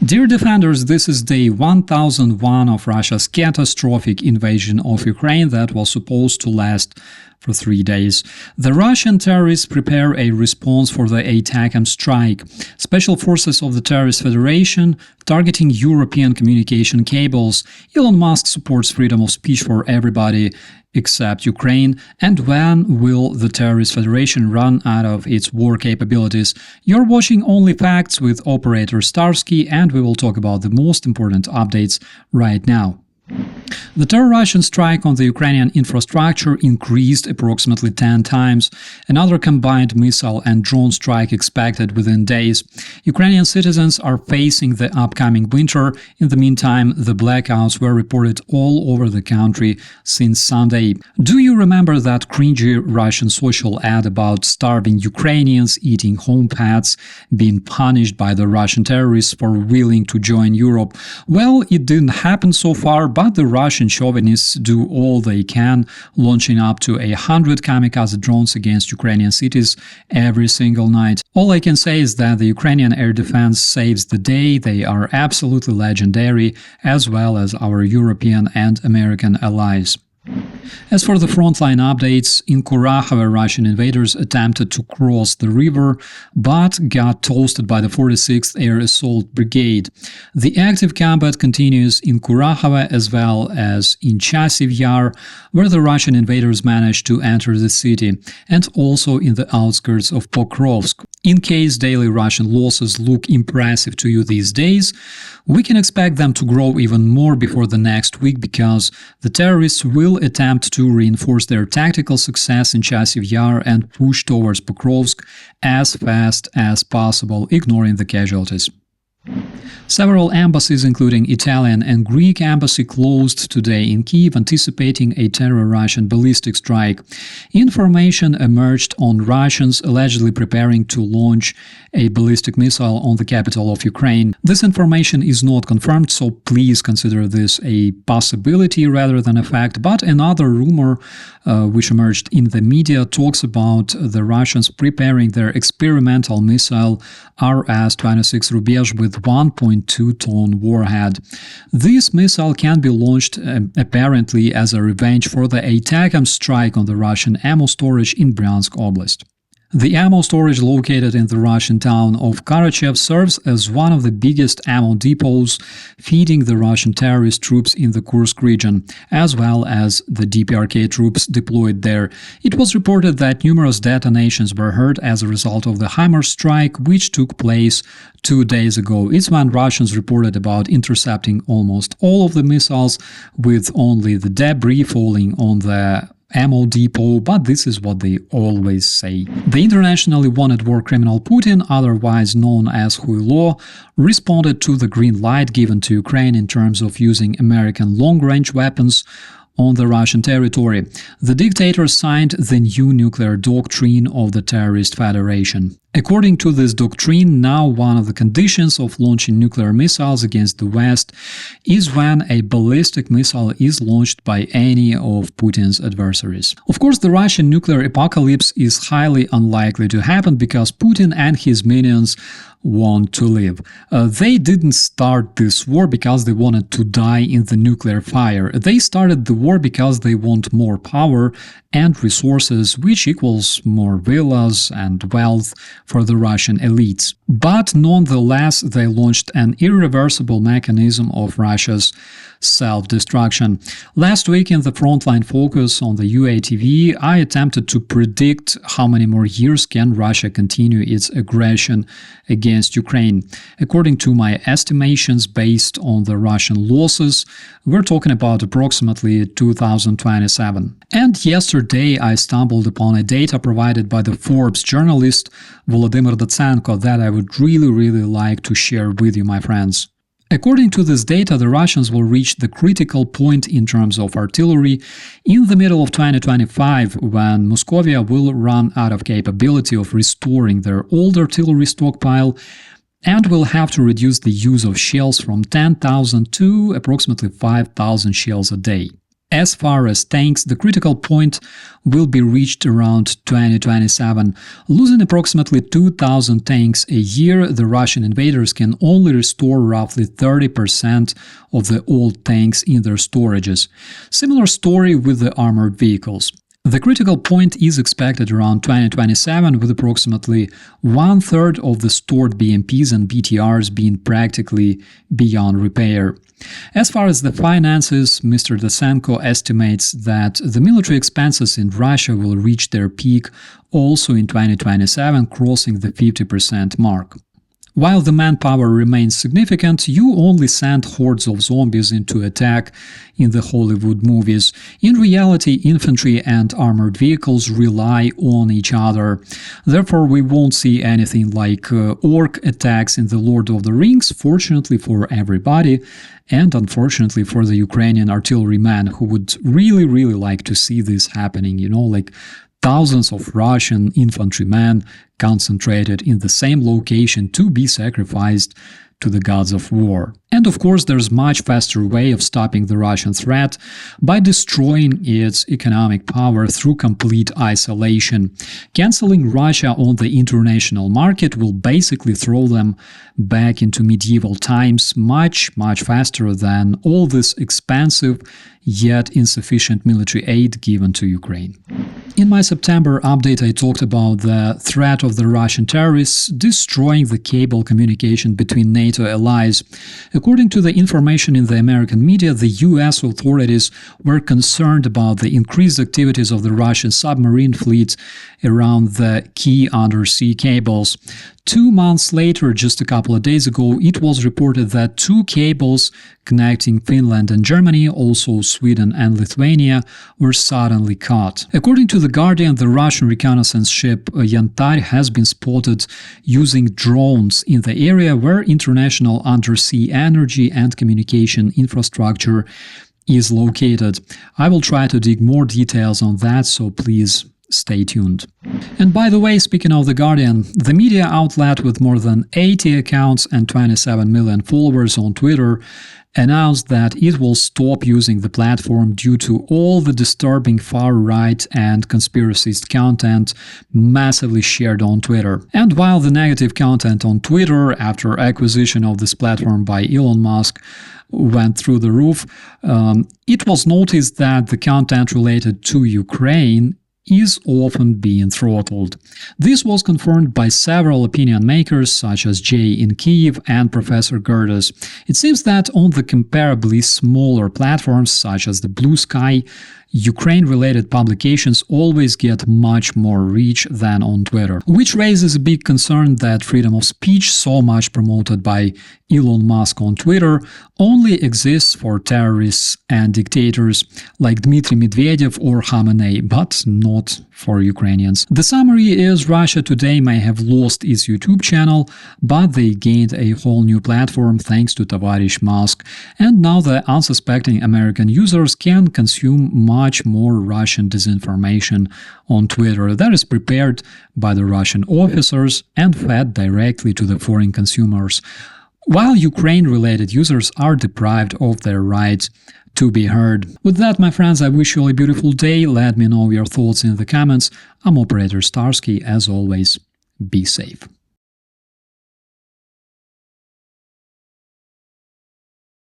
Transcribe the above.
Dear defenders, this is day 1001 of Russia's catastrophic invasion of Ukraine that was supposed to last for 3 days. The Russian terrorists prepare a response for the ATACMS strike. Special forces of the Terrorist Federation targeting European communication cables. Elon Musk supports freedom of speech for everybody except Ukraine. And when will the Terrorist Federation run out of its war capabilities? You're watching Only Facts with operator Starsky, and we will talk about the most important updates right now. The terror-Russian strike on the Ukrainian infrastructure increased approximately 10 times. Another combined missile and drone strike expected within days. Ukrainian citizens are facing the upcoming winter. In the meantime, the blackouts were reported all over the country since Sunday. Do you remember that cringy Russian social ad about starving Ukrainians eating home pets being punished by the Russian terrorists for willing to join Europe? Well, it didn't happen so far, but the Russian chauvinists do all they can, launching up to 100 kamikaze drones against Ukrainian cities every single night. All I can say is that the Ukrainian air defense saves the day. They are absolutely legendary, as well as our European and American allies. As for the frontline updates, in Kurakhove, Russian invaders attempted to cross the river, but got toasted by the 46th Air Assault Brigade. The active combat continues in Kurakhove as well as in Chasiv Yar, where the Russian invaders managed to enter the city, and also in the outskirts of Pokrovsk. In case daily Russian losses look impressive to you these days, we can expect them to grow even more before the next week, because the terrorists will attempt to reinforce their tactical success in Chasiv Yar and push towards Pokrovsk as fast as possible, ignoring the casualties. Several embassies, including Italian and Greek embassy, closed today in Kyiv, anticipating a terror Russian ballistic strike. Information emerged on Russians allegedly preparing to launch a ballistic missile on the capital of Ukraine. This information is not confirmed, so please consider this a possibility rather than a fact. But another rumor which emerged in the media talks about the Russians preparing their experimental missile RS-26 Rubizh with 1.2-ton warhead. This missile can be launched apparently as a revenge for the ATACMS strike on the Russian ammo storage in Bryansk Oblast. The ammo storage located in the Russian town of Karachev serves as one of the biggest ammo depots, feeding the Russian terrorist troops in the Kursk region, as well as the DPRK troops deployed there. It was reported that numerous detonations were heard as a result of the HIMARS strike, which took place 2 days ago. It's when Russians reported about intercepting almost all of the missiles, with only the debris falling on the ammo depot, but this is what they always say. The internationally wanted war criminal Putin, otherwise known as Huilo, responded to the green light given to Ukraine in terms of using American long-range weapons on the Russian territory. The dictator signed the new nuclear doctrine of the Terrorist Federation. According to this doctrine, now one of the conditions of launching nuclear missiles against the West is when a ballistic missile is launched by any of Putin's adversaries. Of course, the Russian nuclear apocalypse is highly unlikely to happen because Putin and his minions want to live. They didn't start this war because they wanted to die in the nuclear fire. They started the war because they want more power and resources, which equals more villas and wealth for the Russian elites. But nonetheless, they launched an irreversible mechanism of Russia's self-destruction. Last week in the Frontline Focus on the UATV, I attempted to predict how many more years can Russia continue its aggression against Ukraine. According to my estimations based on the Russian losses, we're talking about approximately 2027. And yesterday I stumbled upon a data provided by the Forbes journalist Volodymyr Datsenko that I would really like to share with you, my friends. According to this data, the Russians will reach the critical point in terms of artillery in the middle of 2025, when Moscovia will run out of capability of restoring their old artillery stockpile and will have to reduce the use of shells from 10,000 to approximately 5,000 shells a day. As far as tanks, the critical point will be reached around 2027. Losing approximately 2,000 tanks a year, the Russian invaders can only restore roughly 30% of the old tanks in their storages. Similar story with the armored vehicles. The critical point is expected around 2027, with approximately one-third of the stored BMPs and BTRs being practically beyond repair. As far as the finances, Mr. Dasenko estimates that the military expenses in Russia will reach their peak also in 2027, crossing the 50% mark. While the manpower remains significant, you only send hordes of zombies into attack in the Hollywood movies. In reality, infantry and armored vehicles rely on each other. Therefore, we won't see anything like orc attacks in The Lord of the Rings, fortunately for everybody, and unfortunately for the Ukrainian artilleryman, who would really like to see this happening, like thousands of Russian infantrymen concentrated in the same location to be sacrificed to the gods of war. And of course, there's a much faster way of stopping the Russian threat by destroying its economic power through complete isolation. Canceling Russia on the international market will basically throw them back into medieval times much faster than all this expensive yet insufficient military aid given to Ukraine. In my September update, I talked about the threat of the Russian terrorists destroying the cable communication between NATO allies. According to the information in the American media, the US authorities were concerned about the increased activities of the Russian submarine fleet around the key undersea cables. 2 months later, just a couple of days ago, it was reported that 2 cables connecting Finland and Germany, also Sweden and Lithuania, were suddenly cut. According to The Guardian, the Russian reconnaissance ship Yantar has been spotted using drones in the area where international undersea energy and communication infrastructure is located. I will try to dig more details on that, so please stay tuned. And by the way, speaking of The Guardian, the media outlet with more than 80 accounts and 27 million followers on Twitter announced that it will stop using the platform due to all the disturbing far-right and conspiracist content massively shared on Twitter. And while the negative content on Twitter after acquisition of this platform by Elon Musk went through the roof, it was noticed that the content related to Ukraine is often being throttled. This was confirmed by several opinion makers such as Jay in Kyiv and Professor Gerdes. It seems that on the comparably smaller platforms such as the Blue Sky, Ukraine-related publications always get much more reach than on Twitter, which raises a big concern that freedom of speech, so much promoted by Elon Musk on Twitter, only exists for terrorists and dictators like Dmitry Medvedev or Khamenei, but not for Ukrainians. The summary is Russia today may have lost its YouTube channel, but they gained a whole new platform thanks to Tavarish Musk, and now the unsuspecting American users can consume much more Russian disinformation on Twitter that is prepared by the Russian officers and fed directly to the foreign consumers, while Ukraine-related users are deprived of their right to be heard. With that, my friends, I wish you all a beautiful day. Let me know your thoughts in the comments. I'm Operator Starsky. As always, be safe.